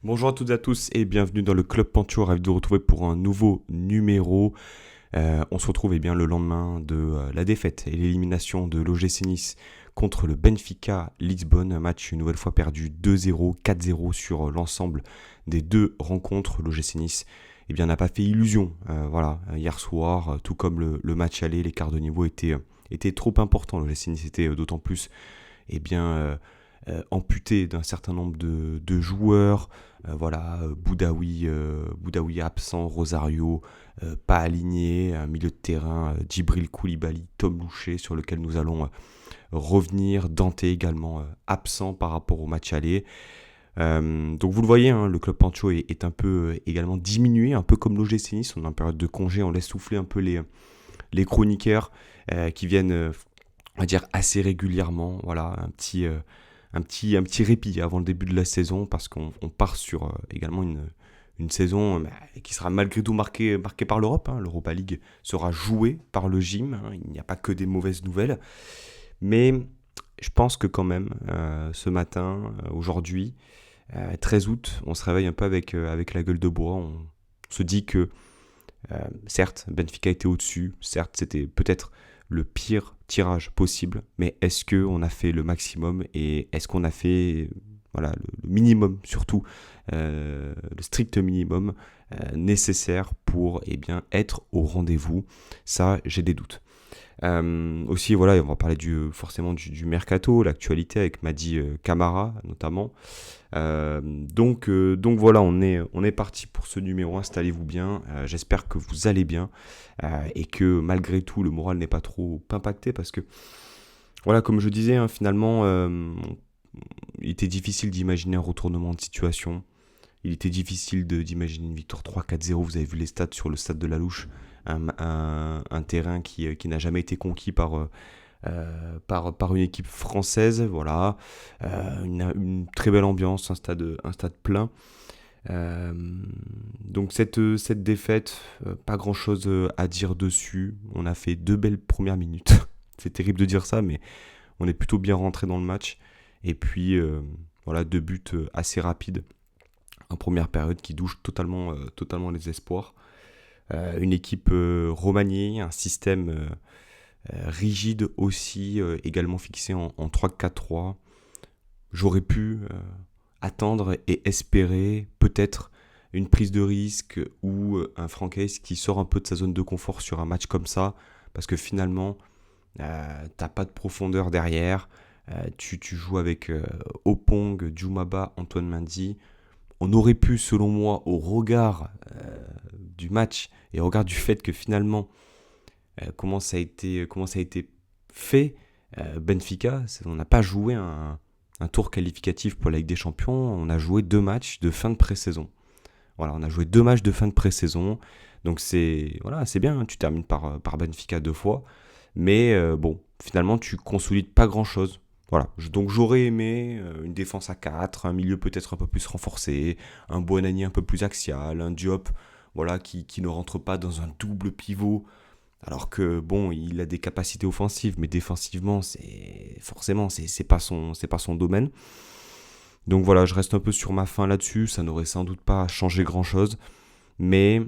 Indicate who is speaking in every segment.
Speaker 1: Bonjour à toutes et à tous et bienvenue dans le Club Pancho, ravi de vous retrouver pour un nouveau numéro. On se retrouve le lendemain de la défaite et l'élimination de l'OGC Nice contre le Benfica Lisbonne, un match une nouvelle fois perdu 2-0, 4-0 sur l'ensemble des deux rencontres. L'OGC Nice n'a pas fait illusion. Hier soir, tout comme le match aller, l'écart de niveau était trop important. L'OGC Nice était d'autant plus amputé d'un certain nombre de joueurs. Boudaoui absent, Rosario pas aligné, un milieu de terrain, Djibril Koulibaly, Tom Louchet, sur lequel nous allons revenir. Dante également absent par rapport au match aller. Donc vous le voyez, hein, le club Pancho est un peu également diminué, un peu comme l'OGC Nice. On est en période de congé, on laisse souffler un peu les chroniqueurs qui viennent, on va dire, assez régulièrement. Voilà, un petit répit avant le début de la saison parce qu'on part sur également une saison qui sera malgré tout marquée par l'Europe. Hein. L'Europa League sera jouée par le gym. Hein. Il n'y a pas que des mauvaises nouvelles. Mais je pense que quand même, ce matin, aujourd'hui, 13 août, on se réveille un peu avec la gueule de bois. On se dit que certes, Benfica était au-dessus, certes, c'était peut-être le pire tirage possible, mais est-ce qu'on a fait le maximum et est-ce qu'on a fait le minimum surtout, le strict minimum nécessaire pour être au rendez-vous. Ça, j'ai des doutes. Aussi, on va parler forcément du mercato, l'actualité avec Mady Camara notamment. Donc voilà, on est parti pour ce numéro, installez-vous bien, j'espère que vous allez bien et que malgré tout le moral n'est pas trop impacté parce que, voilà, comme je disais, hein, finalement, il était difficile d'imaginer un retournement de situation, il était difficile d'imaginer une victoire 3-4-0, vous avez vu les stats sur le stade de la Louche, un terrain qui n'a jamais été conquis par une équipe française, voilà. Une très belle ambiance, un stade plein. Euh, donc cette défaite, pas grand chose à dire dessus. On a fait deux belles premières minutes. C'est terrible de dire ça, mais on est plutôt bien rentré dans le match. Et puis voilà, deux buts assez rapides en première période qui douchent totalement les espoirs. Une équipe remaniée, un système rigide aussi, également fixé en 3-4-3. J'aurais pu attendre et espérer peut-être une prise de risque ou un Francaise qui sort un peu de sa zone de confort sur un match comme ça, parce que finalement, t'as pas de profondeur derrière. Tu joues avec Opong, Djoumaba, Antoine Mendy. On aurait pu, selon moi, au regard du match et au regard du fait que finalement, comment ça a été fait, Benfica, on n'a pas joué un tour qualificatif pour la Ligue des Champions, on a joué deux matchs de fin de pré-saison. Voilà, on a joué deux matchs de fin de pré-saison, donc c'est bien, hein, tu termines par Benfica deux fois, mais bon, finalement tu consolides pas grand-chose. Voilà, donc j'aurais aimé une défense à 4, un milieu peut-être un peu plus renforcé, un Buonanni un peu plus axial, un Diop voilà, qui ne rentre pas dans un double pivot alors que bon, il a des capacités offensives, mais défensivement, c'est pas son domaine. Donc voilà, je reste un peu sur ma faim là-dessus. Ça n'aurait sans doute pas changé grand-chose, mais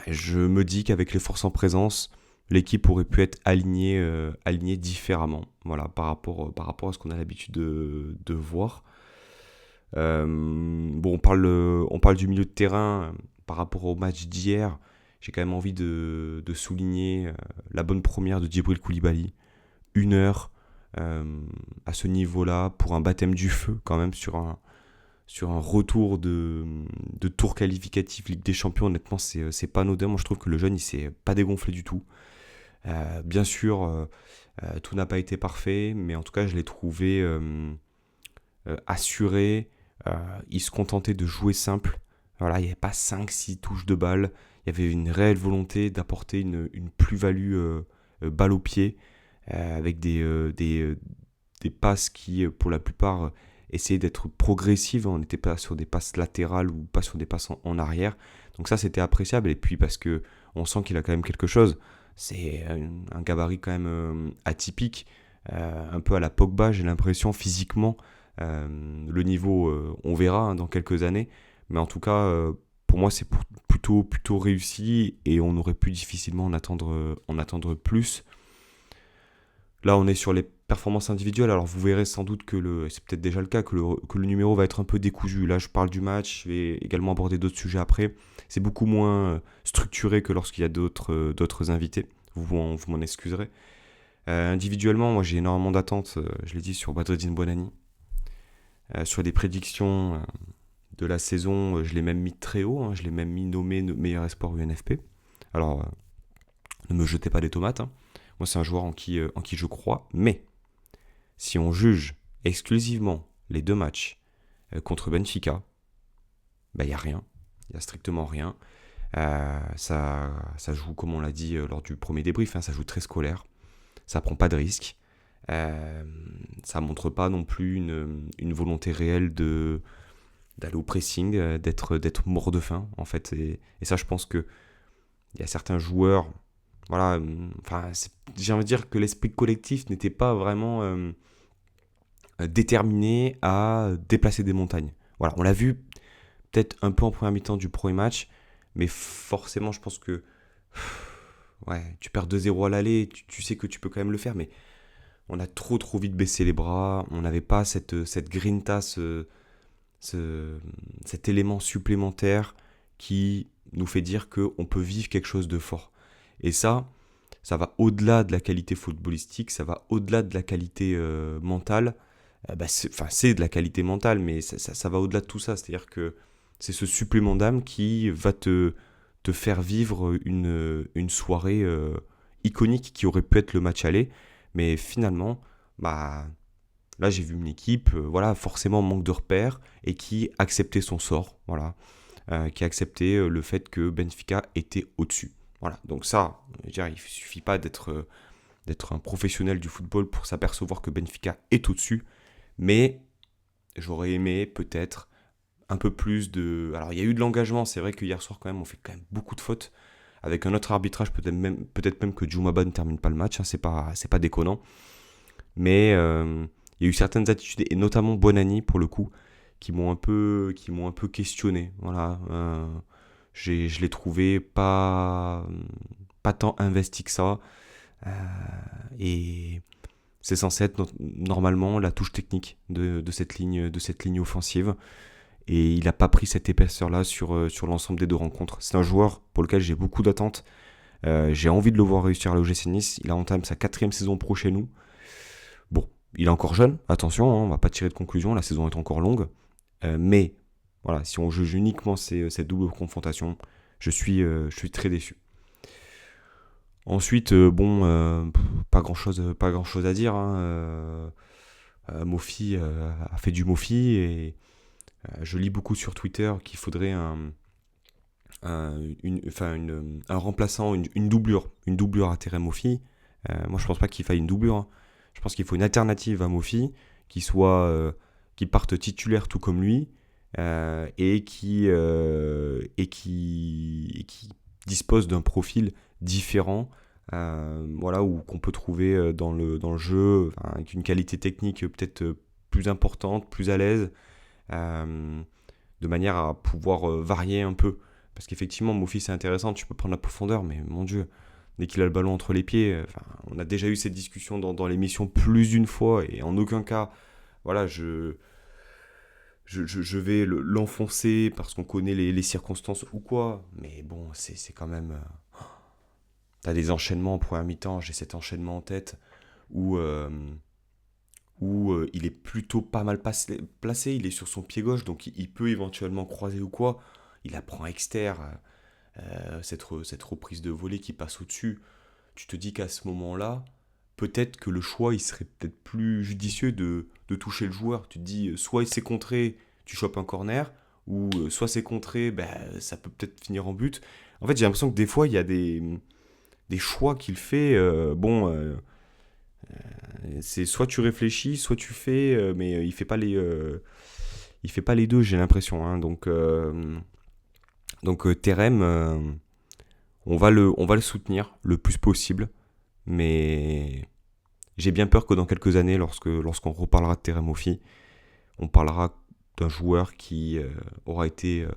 Speaker 1: je me dis qu'avec les forces en présence, l'équipe aurait pu être alignée différemment. Voilà, par rapport à ce qu'on a l'habitude de voir. Bon, on parle du milieu de terrain par rapport au match d'hier. J'ai quand même envie de souligner la bonne première de Djibril Koulibaly. Une heure à ce niveau-là pour un baptême du feu quand même sur un retour de tour qualificatif Ligue des Champions. Honnêtement, c'est pas anodin. Moi, je trouve que le jeune, il s'est pas dégonflé du tout. Bien sûr, tout n'a pas été parfait, mais en tout cas, je l'ai trouvé assuré. Il se contentait de jouer simple. Voilà, il n'y avait pas cinq six touches de balle. Il y avait une réelle volonté d'apporter une plus-value balle au pied avec des passes qui, pour la plupart, essayaient d'être progressives. On n'était pas sur des passes latérales ou pas sur des passes en arrière. Donc ça, c'était appréciable. Et puis parce que on sent qu'il a quand même quelque chose. C'est un gabarit quand même atypique, un peu à la Pogba, j'ai l'impression, physiquement. Le niveau, on verra hein, dans quelques années. Mais en tout cas, pour moi, c'est plutôt réussi et on aurait pu difficilement en attendre plus. Là, on est sur les performances individuelles. Alors, vous verrez sans doute c'est peut-être déjà le cas, que le numéro va être un peu décousu. Là, je parle du match. Je vais également aborder d'autres sujets après. C'est beaucoup moins structuré que lorsqu'il y a d'autres invités. Vous m'en excuserez. Individuellement, moi, j'ai énormément d'attentes. Je l'ai dit sur Badreddine Buonanni. Sur des prédictions de la saison, je l'ai même mis très haut. Hein. Je l'ai même mis nommé meilleur espoir UNFP. Alors, ne me jetez pas des tomates. Hein. Moi, c'est un joueur en qui je crois. Mais si on juge exclusivement les 2 matchs contre Benfica, il n'y a rien. Il n'y a strictement rien. Ça joue, comme on l'a dit lors du premier débrief, hein, ça joue très scolaire. Ça prend pas de risques. Ça montre pas non plus une volonté réelle d'aller au pressing, d'être mort de faim, en fait. Et ça, je pense qu'il y a certains joueurs... Voilà, j'ai envie de dire que l'esprit collectif n'était pas vraiment déterminé à déplacer des montagnes. Voilà, on l'a vu peut-être un peu en première mi-temps du premier match, mais forcément, je pense que ouais, tu perds 2-0 à l'aller, tu sais que tu peux quand même le faire, mais on a trop vite baissé les bras, on n'avait pas cette grinta, cet élément supplémentaire qui nous fait dire qu'on peut vivre quelque chose de fort. Et ça va au-delà de la qualité footballistique, ça va au-delà de la qualité mentale. C'est de la qualité mentale, mais ça va au-delà de tout ça. C'est-à-dire que c'est ce supplément d'âme qui va te faire vivre une soirée iconique qui aurait pu être le match aller. Mais finalement, là j'ai vu une équipe forcément en manque de repères et qui acceptait son sort. Voilà. Qui acceptait le fait que Benfica était au-dessus. Voilà, donc ça, je veux dire, il ne suffit pas d'être un professionnel du football pour s'apercevoir que Benfica est au-dessus, mais j'aurais aimé peut-être un peu plus de... Alors il y a eu de l'engagement, c'est vrai que hier soir quand même on fait quand même beaucoup de fautes, avec un autre arbitrage peut-être même que Djoumaba ne termine pas le match, hein, c'est pas déconnant, mais il y a eu certaines attitudes, et notamment Buonanni pour le coup, qui m'ont un peu questionné, voilà, je l'ai trouvé pas tant investi que ça. Et c'est censé être normalement la touche technique de cette ligne offensive. Et il n'a pas pris cette épaisseur-là sur l'ensemble des 2 rencontres. C'est un joueur pour lequel j'ai beaucoup d'attentes. J'ai envie de le voir réussir à l'OGC Nice. Il entame sa 4e saison pro chez nous. Bon, il est encore jeune, attention, hein, on ne va pas tirer de conclusion, la saison est encore longue. Mais voilà, si on juge uniquement cette double confrontation, je suis très déçu. Ensuite, pas grand chose à dire. Hein. Mofi a fait du Mofi et je lis beaucoup sur Twitter qu'il faudrait un remplaçant, une doublure à Terem Mofi. Moi, je pense pas qu'il faille une doublure. Hein. Je pense qu'il faut une alternative à Mofi qui parte titulaire tout comme lui. Et qui dispose d'un profil différent, ou qu'on peut trouver dans le jeu, avec une qualité technique peut-être plus importante, plus à l'aise, de manière à pouvoir varier un peu. Parce qu'effectivement, Mofi c'est intéressant, tu peux prendre la profondeur, mais mon Dieu, dès qu'il a le ballon entre les pieds, on a déjà eu cette discussion dans l'émission plus d'une fois, et en aucun cas, voilà, je vais l'enfoncer parce qu'on connaît les circonstances ou quoi. Mais bon, c'est quand même... T'as des enchaînements en première mi-temps, j'ai cet enchaînement en tête où il est plutôt pas mal placé, il est sur son pied gauche, donc il peut éventuellement croiser ou quoi. Il apprend externe, cette reprise de volée qui passe au-dessus. Tu te dis qu'à ce moment-là, peut-être que le choix, il serait peut-être plus judicieux de toucher le joueur. Tu te dis, soit il s'est contré, tu chopes un corner, ou soit c'est contré, ça peut peut-être finir en but. En fait, j'ai l'impression que des fois, il y a des choix qu'il fait. C'est soit tu réfléchis, soit tu fais, mais il fait pas les deux, j'ai l'impression. Hein. Donc Terem, on va le soutenir le plus possible. Mais j'ai bien peur que dans quelques années, lorsqu'on reparlera de Terem Mofi, on parlera d'un joueur qui aura été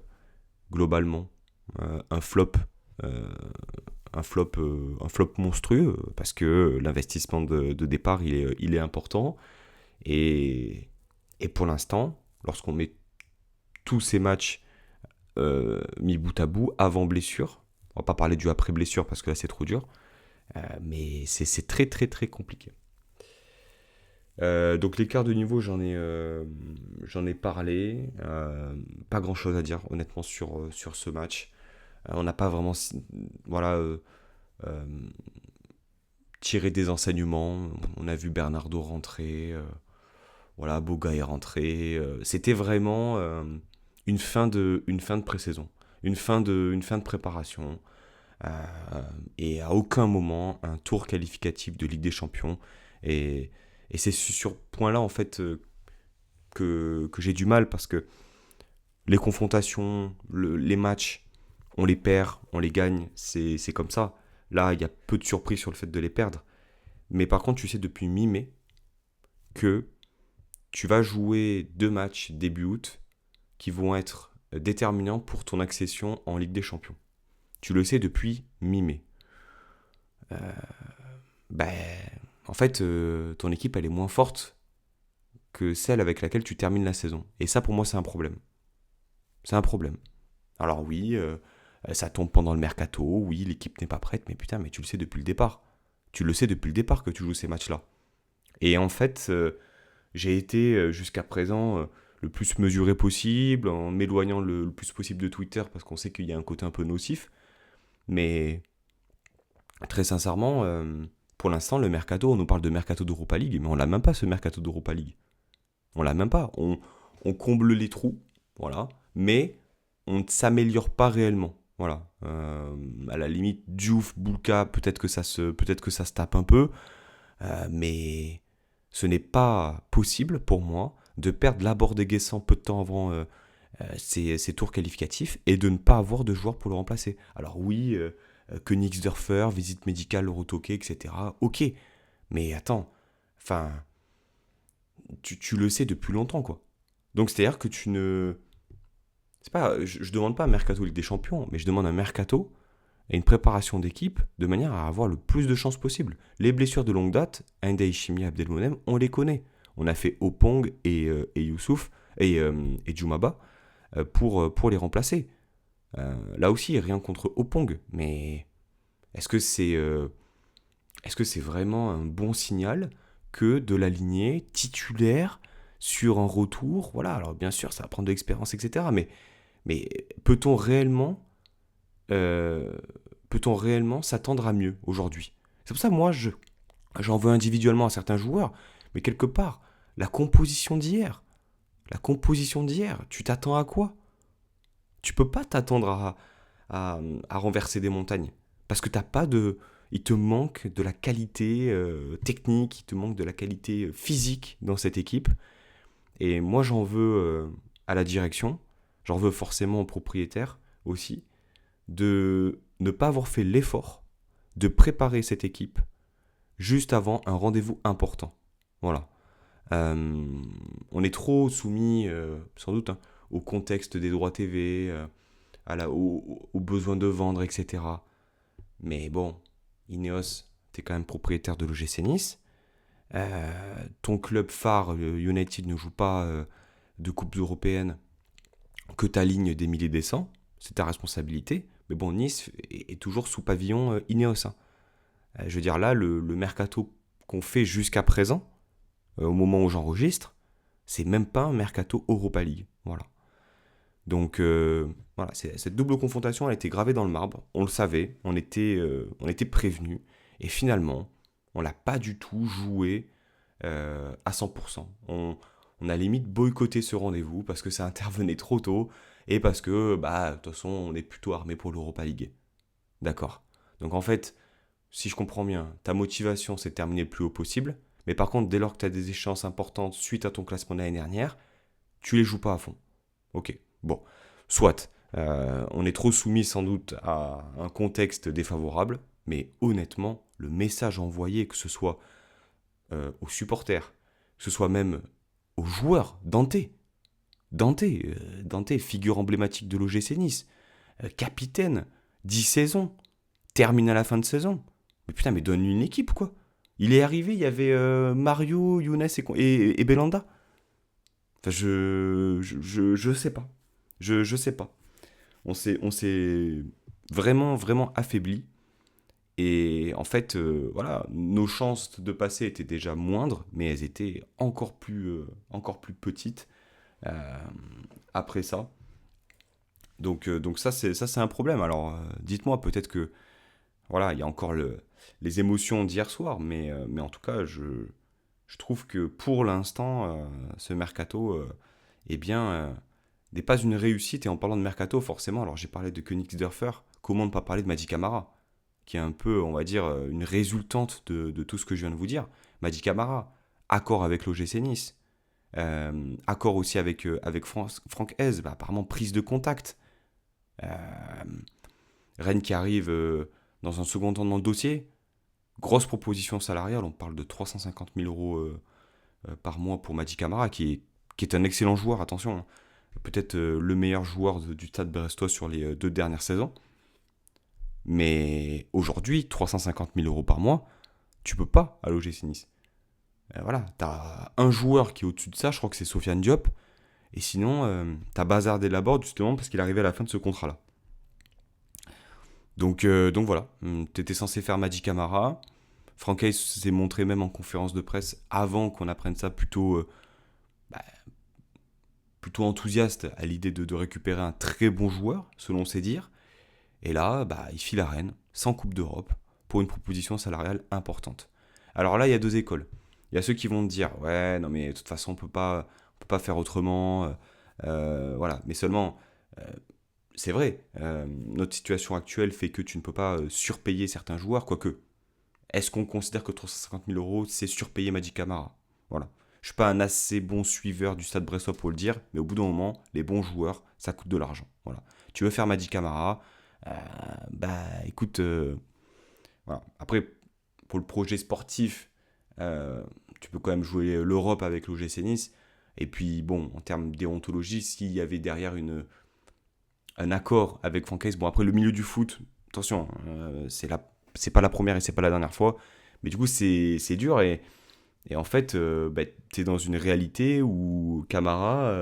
Speaker 1: globalement un flop, euh, un flop monstrueux, parce que l'investissement de départ, il est important. Et, et pour l'instant, lorsqu'on met tous ces matchs mis bout à bout, avant blessure, on va pas parler du après blessure parce que là c'est trop dur, mais c'est très très très compliqué. Donc l'écart de niveau, j'en ai parlé. Pas grand chose à dire honnêtement sur ce match. On n'a pas vraiment voilà, euh, tiré des enseignements. On a vu Bernardo rentrer, voilà, Boga est rentré. C'était vraiment une fin de pré-saison, une fin de préparation. Euh, et à aucun moment un tour qualificatif de Ligue des Champions. Et, et c'est sur ce point-là en fait que j'ai du mal parce que les confrontations, les matchs, on les perd, on les gagne, c'est comme ça. Là, il y a peu de surprises sur le fait de les perdre. Mais par contre, tu sais depuis mi-mai que tu vas jouer 2 matchs début août qui vont être déterminants pour ton accession en Ligue des Champions. Tu le sais depuis mi-mai. Ben, en fait, ton équipe, elle est moins forte que celle avec laquelle tu termines la saison. Et ça, pour moi, c'est un problème. C'est un problème. Alors oui, ça tombe pendant le mercato, oui, l'équipe n'est pas prête, mais putain, mais tu le sais depuis le départ. Tu le sais depuis le départ que tu joues ces matchs-là. Et en fait, j'ai été jusqu'à présent le plus mesuré possible, en m'éloignant le plus possible de Twitter, parce qu'on sait qu'il y a un côté un peu nocif. Mais très sincèrement, pour l'instant, le mercato, on nous parle de mercato d'Europa League, mais on l'a même pas ce mercato d'Europa League. On l'a même pas. On comble les trous, voilà, mais on ne s'améliore pas réellement. Voilà. À la limite, Diouf, Boulka, peut-être que ça se tape un peu, mais ce n'est pas possible pour moi de perdre Laborde-Guessant peu de temps avant ces tours qualificatifs et de ne pas avoir de joueurs pour le remplacer. Alors oui, Königsdörfer, visite médicale retoquée, etc. Ok, mais attends, enfin, tu le sais depuis longtemps, quoi. Donc c'est-à-dire que tu ne... C'est pas, je demande pas un mercato Ligue des Champions, mais je demande un mercato et une préparation d'équipe de manière à avoir le plus de chances possible. Les blessures de longue date, Inde Ishimi, Abdelmonem, on les connaît. On a fait Opong et Youssouf et Djoumaba pour les remplacer. Là aussi, rien contre Opong, mais est-ce que c'est vraiment un bon signal que de l'aligner titulaire sur un retour? Voilà, alors bien sûr, ça va prendre de l'expérience, etc. Mais euh, peut-on réellement s'attendre à mieux aujourd'hui? C'est pour ça, moi, j'en veux individuellement à certains joueurs, mais quelque part, la composition d'hier, tu t'attends à quoi? Tu peux pas t'attendre à renverser des montagnes. Parce que t'as pas de. Il te manque de la qualité technique, il te manque de la qualité physique dans cette équipe. Et moi, j'en veux à la direction, j'en veux forcément au propriétaire aussi, de ne pas avoir fait l'effort de préparer cette équipe juste avant un rendez-vous important. Voilà. On est trop soumis, sans doute, hein, au contexte des droits TV, au besoin de vendre, etc. Mais bon, Ineos, t'es quand même propriétaire de l'OGC Nice. Ton club phare, le United, ne joue pas de Coupes européennes que ta ligne des milliers des cents. C'est ta responsabilité. Mais bon, Nice est toujours sous pavillon Ineos, hein. Je veux dire, là, le mercato qu'on fait jusqu'à présent, au moment où j'enregistre, c'est même pas un mercato Europa League. Voilà. Donc, voilà, cette double confrontation, elle était gravée dans le marbre. On le savait, on était prévenus. Et finalement, on l'a pas du tout joué à 100%. On a limite boycotté ce rendez-vous parce que ça intervenait trop tôt et parce que, bah, de toute façon, on est plutôt armé pour l'Europa League. D'accord. Donc en fait, si je comprends bien, ta motivation c'est de terminer le plus haut possible, mais par contre, dès lors que tu as des échéances importantes suite à ton classement de l'année dernière, tu les joues pas à fond. Ok, bon, soit. On est trop soumis sans doute à un contexte défavorable, mais honnêtement, le message envoyé, que ce soit aux supporters, que ce soit même aux joueurs. Dante, figure emblématique de l'OGC Nice, capitaine, 10 saisons, termine à la fin de saison. Mais putain, mais donne-lui une équipe, quoi. Il est arrivé, il y avait Mario, Younes et Belanda. Enfin, je sais pas. Je sais pas. On s'est vraiment, vraiment affaibli. Et en fait, voilà, nos chances de passer étaient déjà moindres, mais elles étaient encore plus petites euh, après ça. Donc ça, c'est un problème. Alors, dites-moi, peut-être que, voilà, il y a encore les émotions d'hier soir, mais en tout cas, je trouve que pour l'instant, ce mercato, eh bien, n'est pas une réussite. Et en parlant de mercato, forcément, alors j'ai parlé de Königsdörfer, comment ne pas parler de Madi Camara, qui est un peu, on va dire, une résultante de tout ce que je viens de vous dire. Madi Camara, accord avec l'OGC Nice, accord aussi avec Franck Hez, bah, apparemment prise de contact. Euh, Rennes qui arrive dans un second temps dans le dossier, grosse proposition salariale, on parle de 350 000 euros par mois pour Madi Camara, qui est un excellent joueur, attention, hein. Peut-être le meilleur joueur du Stade Brestois sur les 2 dernières saisons. Mais aujourd'hui, 350 000 euros par mois, tu peux pas à l'OGC Nice. Voilà, t'as un joueur qui est au-dessus de ça, je crois que c'est Sofiane Diop, et sinon, t'as bazardé la board justement parce qu'il arrivait à la fin de ce contrat-là. Donc voilà, t'étais censé faire Madi Camara. Franck Hayes s'est montré même en conférence de presse avant qu'on apprenne ça bah, plutôt enthousiaste à l'idée de récupérer un très bon joueur, selon ses dires. Et là, bah, il file à Rennes, sans Coupe d'Europe, pour une proposition salariale importante. Alors là, il y a deux écoles. Il y a ceux qui vont te dire, ouais, non mais de toute façon, on peut pas faire autrement. Voilà, mais seulement, euh, c'est vrai, notre situation actuelle fait que tu ne peux pas surpayer certains joueurs, quoique. Est-ce qu'on considère que 350 000 euros, c'est surpayer Madi Camara? Voilà. Je ne suis pas un assez bon suiveur du Stade Brestois pour le dire, mais au bout d'un moment, les bons joueurs, ça coûte de l'argent. Voilà. Tu veux faire Madi Camara, euh, bah écoute, voilà. Après, pour le projet sportif, euh, tu peux quand même jouer l'Europe avec l'OGC Nice. Et puis, bon, en termes de déontologie, s'il y avait derrière un accord avec Francaise, bon, après, le milieu du foot, attention, c'est pas la première et c'est pas la dernière fois, mais du coup, c'est dur. Et en fait, bah, tu es dans une réalité où Camara,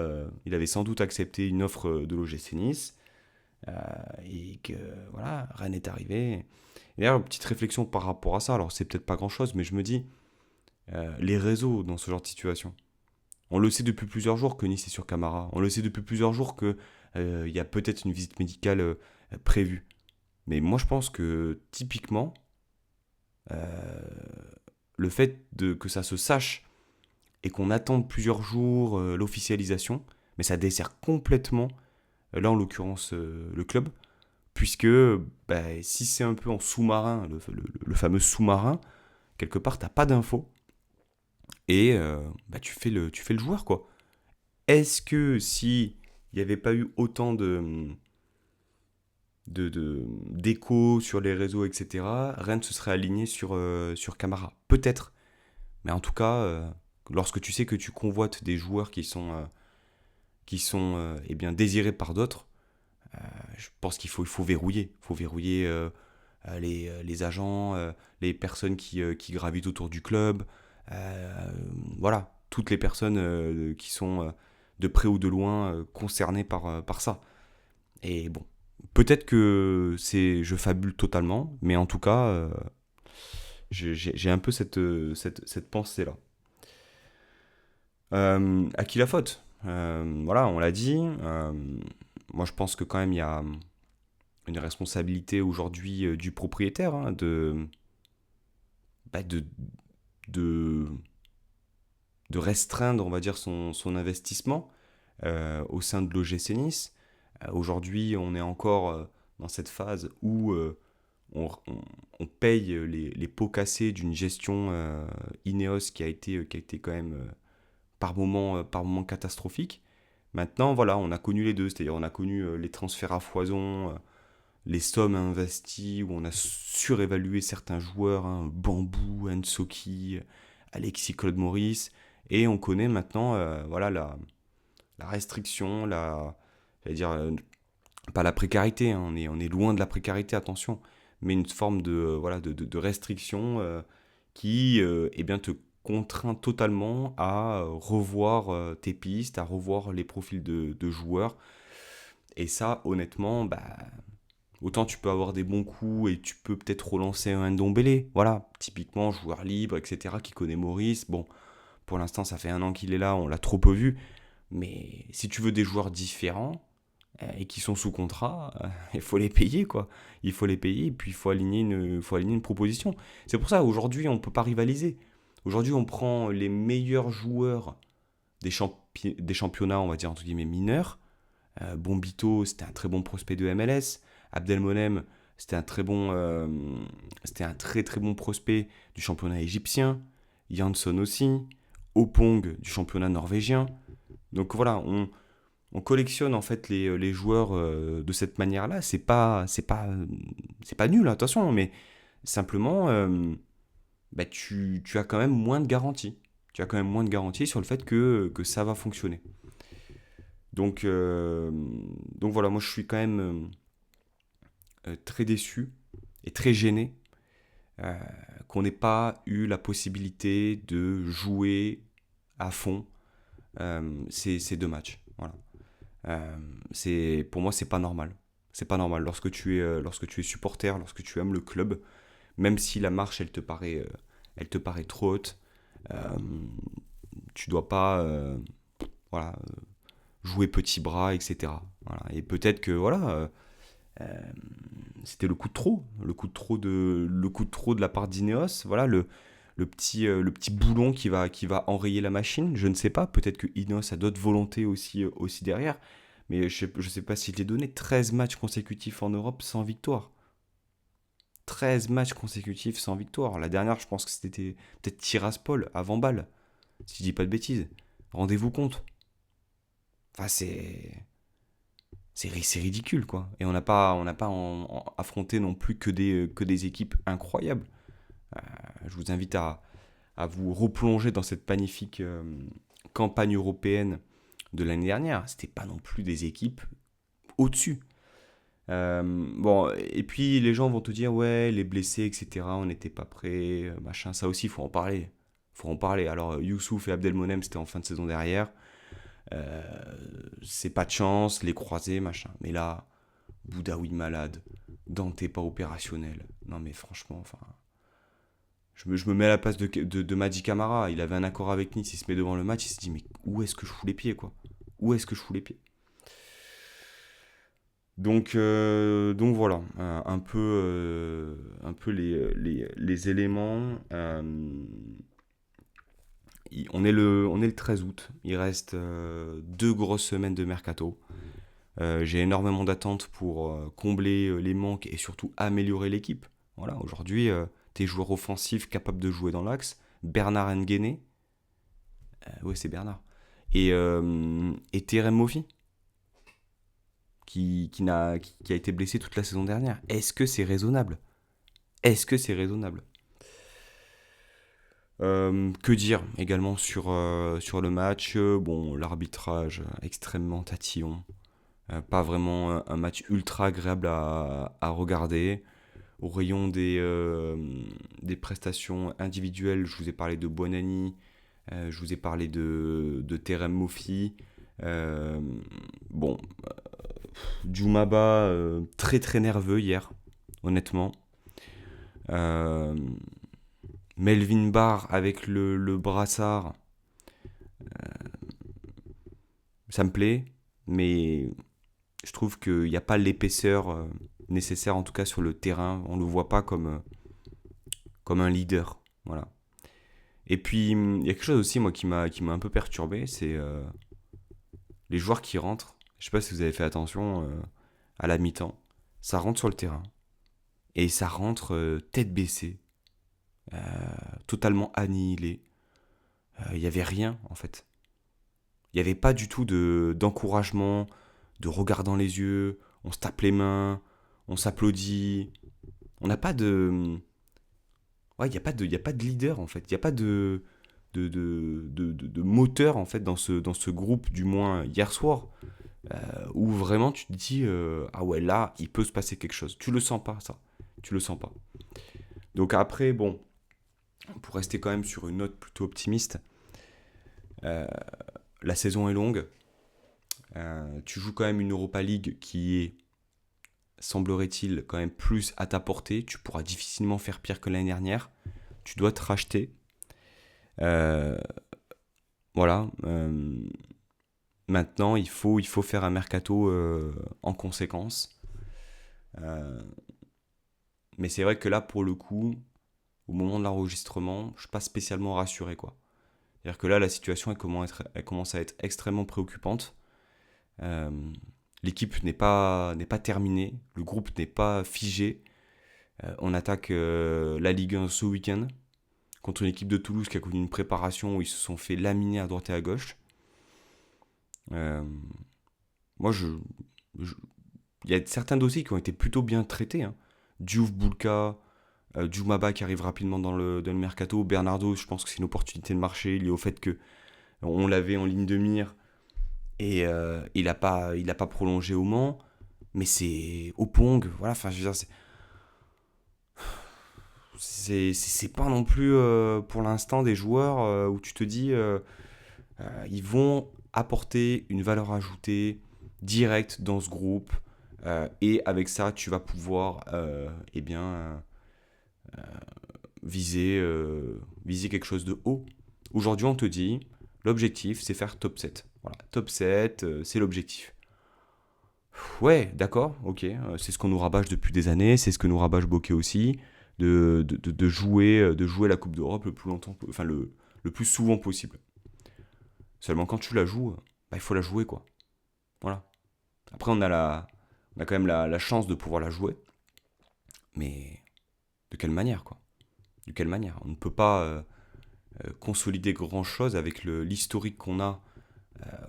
Speaker 1: il avait sans doute accepté une offre de l'OGC Nice, euh, et que voilà, Rennes est arrivé. Et d'ailleurs, une petite réflexion par rapport à ça, alors c'est peut-être pas grand-chose, mais je me dis, les réseaux dans ce genre de situation. On le sait depuis plusieurs jours que Nice est sur Camara. On le sait depuis plusieurs jours que il y a peut-être une visite médicale prévue. Mais moi, je pense que typiquement, euh, le fait que ça se sache et qu'on attende plusieurs jours l'officialisation, mais ça dessert complètement, là en l'occurrence, le club, puisque bah, si c'est un peu en sous-marin, le fameux sous-marin, quelque part, t'as pas d'infos et bah, tu fais le joueur, quoi. Est-ce que si il n'y avait pas eu autant d'échos sur les réseaux, etc., Rennes se serait aligné sur Camara? Peut-être. Mais en tout cas, lorsque tu sais que tu convoites des joueurs qui sont eh bien, désirés par d'autres, je pense qu'il faut verrouiller. Il faut verrouiller les agents, les personnes qui gravitent autour du club. Voilà, toutes les personnes qui sont de près ou de loin concernées par ça. Et bon, peut-être que je fabule totalement, mais en tout cas, j'ai un peu cette pensée-là. À qui la faute? Voilà, on l'a dit. Moi, je pense que quand même, il y a une responsabilité aujourd'hui du propriétaire, hein, bah, de, de restreindre, on va dire, son investissement au sein de l'OGC Nice. Aujourd'hui, on est encore dans cette phase où on paye les pots cassés d'une gestion Ineos qui a été quand même par moment catastrophique. Maintenant, voilà, on a connu les deux, c'est-à-dire on a connu les transferts à foison, les sommes investies, où on a surévalué certains joueurs, hein, Bambou, Nsoki, Alexis Claude Maurice, Et on connaît maintenant voilà, la restriction, j'allais dire, pas la précarité, hein, on est loin de la précarité, attention, mais une forme voilà, de restriction qui eh bien, te contraint totalement à revoir tes pistes, à revoir les profils de joueurs. Et ça, honnêtement, bah, autant tu peux avoir des bons coups et tu peux peut-être relancer un Ndombele, voilà, typiquement joueur libre, etc., qui connaît Maurice. Bon, pour l'instant, ça fait 1 an qu'il est là, on l'a trop peu vu. Mais si tu veux des joueurs différents et qui sont sous contrat, il faut les payer, quoi. Il faut les payer et puis faut aligner une proposition. C'est pour ça, aujourd'hui, on ne peut pas rivaliser. Aujourd'hui, on prend les meilleurs joueurs des championnats, on va dire, entre guillemets, mineurs. Bombito, c'était un très bon prospect de MLS. Abdelmonem, c'était c'était un très très bon prospect du championnat égyptien. Jansson aussi. Opong du championnat norvégien. Donc voilà, on collectionne en fait les joueurs de cette manière-là. C'est pas nul, attention, mais simplement, bah, tu as quand même moins de garanties. Tu as quand même moins de garanties sur le fait que ça va fonctionner. Donc, euh, donc voilà, moi je suis quand même très déçu et très gêné euh, qu'on n'ait pas eu la possibilité de jouer à fond ces 2 matchs. Voilà. Pour moi, c'est pas normal. C'est pas normal. Lorsque tu es supporter, lorsque tu aimes le club, même si la marche, elle te paraît trop haute, euh, tu dois pas voilà, jouer petit bras, etc. Voilà. Et peut-être que voilà, euh, c'était le coup de trop de la part d'Ineos. Voilà, le petit boulon qui va enrayer la machine. Je ne sais pas, peut-être que Ineos a d'autres volontés aussi derrière. Mais je ne sais pas s'il est donné 13 matchs consécutifs en Europe sans victoire. 13 matchs consécutifs sans victoire. La dernière, je pense que c'était peut-être Tiraspol, avant balle, si je dis pas de bêtises. Rendez-vous compte. Enfin, c'est ridicule, quoi. Et on n'a pas affronté non plus que des équipes incroyables. Je vous invite à vous replonger dans cette magnifique campagne européenne de l'année dernière. C'était pas non plus des équipes au-dessus. Bon, et puis les gens vont te dire, ouais, les blessés, etc., on n'était pas prêts, machin, ça aussi, il faut en parler. Faut en parler. Alors, Youssouf et Abdelmonem, c'était en fin de saison derrière. Euh, c'est pas de chance, les croisés, machin. Mais là, Boudaoui malade, Dante pas opérationnel. Non, mais franchement, enfin. Je me mets à la place de Madi Camara. Il avait un accord avec Nice, il se met devant le match, il se dit, mais où est-ce que je fous les pieds, quoi? Où est-ce que je fous les pieds? Donc voilà, un peu les éléments. On est le 13 août, il reste 2 grosses semaines de mercato. J'ai énormément d'attentes pour combler les manques et surtout améliorer l'équipe. Voilà, aujourd'hui, tes joueurs offensifs capables de jouer dans l'axe, Bernard Nguéné, ouais c'est Bernard, et Terem Moffi, qui a été blessé toute la saison dernière. Est-ce que c'est raisonnable? Est-ce que c'est raisonnable? Que dire également sur le match? Bon, l'arbitrage extrêmement tatillon. Pas vraiment un match ultra agréable à regarder. Au rayon des prestations individuelles, je vous ai parlé de Buonanni, je vous ai parlé de Terem Moffi. Euh, bon, Djoumaba, très très nerveux hier, honnêtement. Euh, Melvin Barr avec le brassard, ça me plaît, mais je trouve qu'il n'y a pas l'épaisseur nécessaire, en tout cas sur le terrain. On ne le voit pas comme un leader. Voilà. Et puis, il y a quelque chose aussi, moi, qui m'a un peu perturbé, c'est les joueurs qui rentrent. Je ne sais pas si vous avez fait attention à la mi-temps. Ça rentre sur le terrain. Et ça rentre tête baissée, euh, totalement annihilé. Il n'y avait rien, en fait. Il n'y avait pas du tout d'encouragement, de regard dans les yeux, on se tape les mains, on s'applaudit. On n'a pas de. Ouais, il n'y a pas de leader en fait. Il n'y a pas de moteur en fait dans ce groupe, du moins hier soir, où vraiment tu te dis ah ouais, là il peut se passer quelque chose. Tu le sens pas, ça, tu le sens pas. Donc après, bon, pour rester quand même sur une note plutôt optimiste, euh, la saison est longue. Tu joues quand même une Europa League qui est, semblerait-il, quand même plus à ta portée. Tu pourras difficilement faire pire que l'année dernière. Tu dois te racheter. Euh, voilà. Maintenant, il faut faire un mercato en conséquence. Euh, mais c'est vrai que là, pour le coup, au moment de l'enregistrement, je ne suis pas spécialement rassuré, quoi. C'est-à-dire que là, la situation elle commence à être extrêmement préoccupante. Euh, L'équipe n'est pas terminée, le groupe n'est pas figé. On attaque la Ligue 1 ce week-end contre une équipe de Toulouse qui a connu une préparation où ils se sont fait laminer à droite et à gauche. Euh, Moi, il y a certains dossiers qui ont été plutôt bien traités, hein. Diouf, Boulka, Djoumaba qui arrive rapidement dans le mercato. Bernardo, je pense que c'est une opportunité de marché liée au fait que on l'avait en ligne de mire et il a pas prolongé au Mans. Mais c'est au Pong, voilà. Enfin, je veux dire, c'est pas non plus pour l'instant des joueurs où tu te dis ils vont apporter une valeur ajoutée directe dans ce groupe et avec ça tu vas pouvoir viser quelque chose de haut. Aujourd'hui on te dit l'objectif c'est faire top 7. Voilà, top 7 c'est l'objectif. Ouais, d'accord, ok, c'est ce qu'on nous rabâche depuis des années, c'est ce que nous rabâche Bokeh aussi, de jouer la Coupe d'Europe le plus longtemps, enfin le plus souvent possible. Seulement quand tu la joues, bah, il faut la jouer quoi. Voilà. Après on a quand même la chance de pouvoir la jouer, mais de quelle manière quoi? De quelle manière? On ne peut pas consolider grand chose avec l'historique qu'on a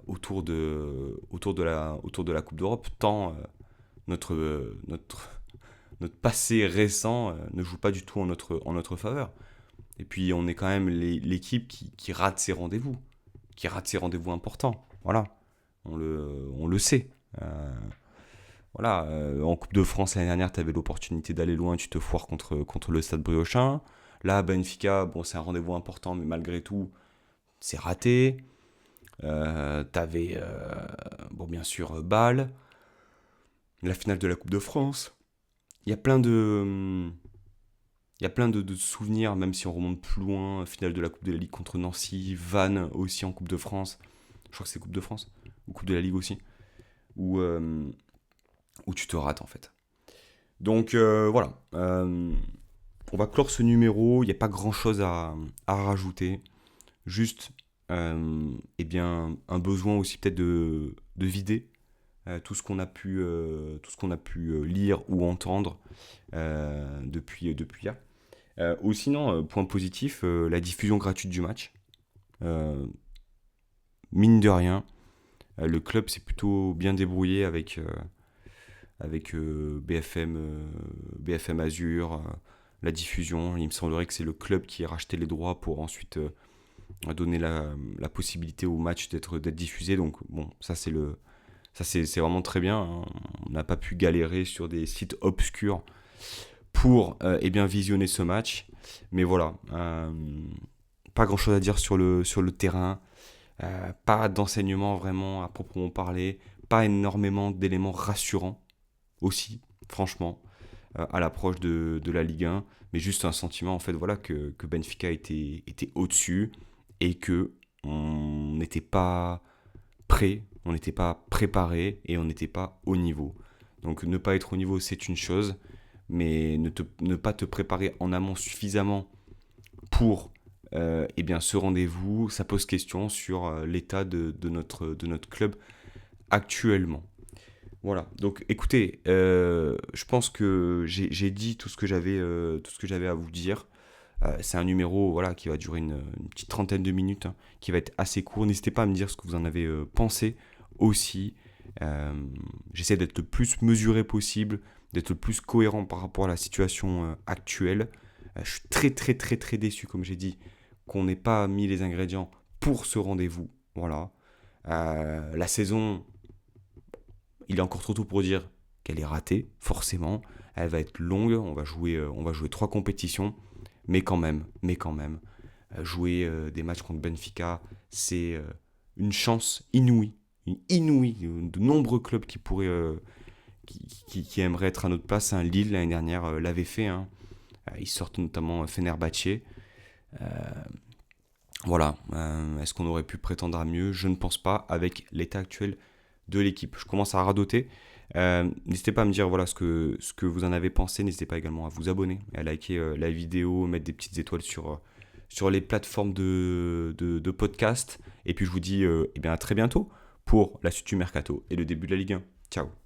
Speaker 1: autour de la Coupe d'Europe, tant notre passé récent ne joue pas du tout en notre faveur. Et puis on est quand même l'équipe qui rate ses rendez-vous, qui rate ses rendez-vous importants. Voilà, on le sait. Euh, voilà, en Coupe de France l'année dernière, tu avais l'opportunité d'aller loin, tu te foires contre le Stade Briochin. Là, Benfica, bon, c'est un rendez-vous important, mais malgré tout, c'est raté. T'avais, bon, bien sûr, Bâle, la finale de la Coupe de France. Il y a plein de, il y a plein de souvenirs, même si on remonte plus loin, finale de la Coupe de la Ligue contre Nancy, Vannes aussi en Coupe de France. Je crois que c'est Coupe de France, ou Coupe de la Ligue aussi, où tu te rates en fait. Donc voilà, on va clore ce numéro, il n'y a pas grand chose à rajouter. Juste un besoin aussi peut-être de vider tout ce qu'on a pu lire ou entendre depuis hier. Ou sinon, point positif, la diffusion gratuite du match. Euh, Mine de rien, le club s'est plutôt bien débrouillé avec BFM Azure, la diffusion. Il me semblerait que c'est le club qui a racheté les droits pour ensuite donner la possibilité au match d'être diffusé. Donc bon, ça c'est vraiment très bien, hein. On n'a pas pu galérer sur des sites obscurs pour visionner ce match. Mais voilà, pas grand chose à dire sur le terrain, pas d'enseignement vraiment à proprement parler, pas énormément d'éléments rassurants aussi, franchement, à l'approche de la Ligue 1, mais juste un sentiment en fait voilà que Benfica était au-dessus et que on n'était pas prêt, on n'était pas préparé et on n'était pas au niveau. Donc ne pas être au niveau c'est une chose, mais ne pas te préparer en amont suffisamment pour ce rendez-vous, ça pose question sur l'état de notre club actuellement. Voilà, donc écoutez, je pense que j'ai dit tout ce que j'avais à vous dire. C'est un numéro voilà, qui va durer une petite trentaine de minutes, hein, qui va être assez court. N'hésitez pas à me dire ce que vous en avez pensé aussi. Euh, J'essaie d'être le plus mesuré possible, d'être le plus cohérent par rapport à la situation actuelle. Je suis très très très très déçu, comme j'ai dit, qu'on n'ait pas mis les ingrédients pour ce rendez-vous. Voilà. La saison, il est encore trop tôt pour dire qu'elle est ratée, forcément. Elle va être longue, on va jouer 3 compétitions, mais quand même, jouer des matchs contre Benfica, c'est une chance inouïe. De nombreux clubs qui pourraient, qui aimeraient être à notre place. Lille, l'année dernière, l'avait fait. Hein. Ils sortent notamment Fenerbahçe. Voilà. Est-ce qu'on aurait pu prétendre à mieux? Je ne pense pas, avec l'état actuel de l'équipe. Je commence à radoter. N'hésitez pas à me dire voilà, ce que vous en avez pensé. N'hésitez pas également à vous abonner, à liker la vidéo, mettre des petites étoiles sur les plateformes de podcast. Et puis je vous dis eh bien, à très bientôt pour la suite du mercato et le début de la Ligue 1. Ciao.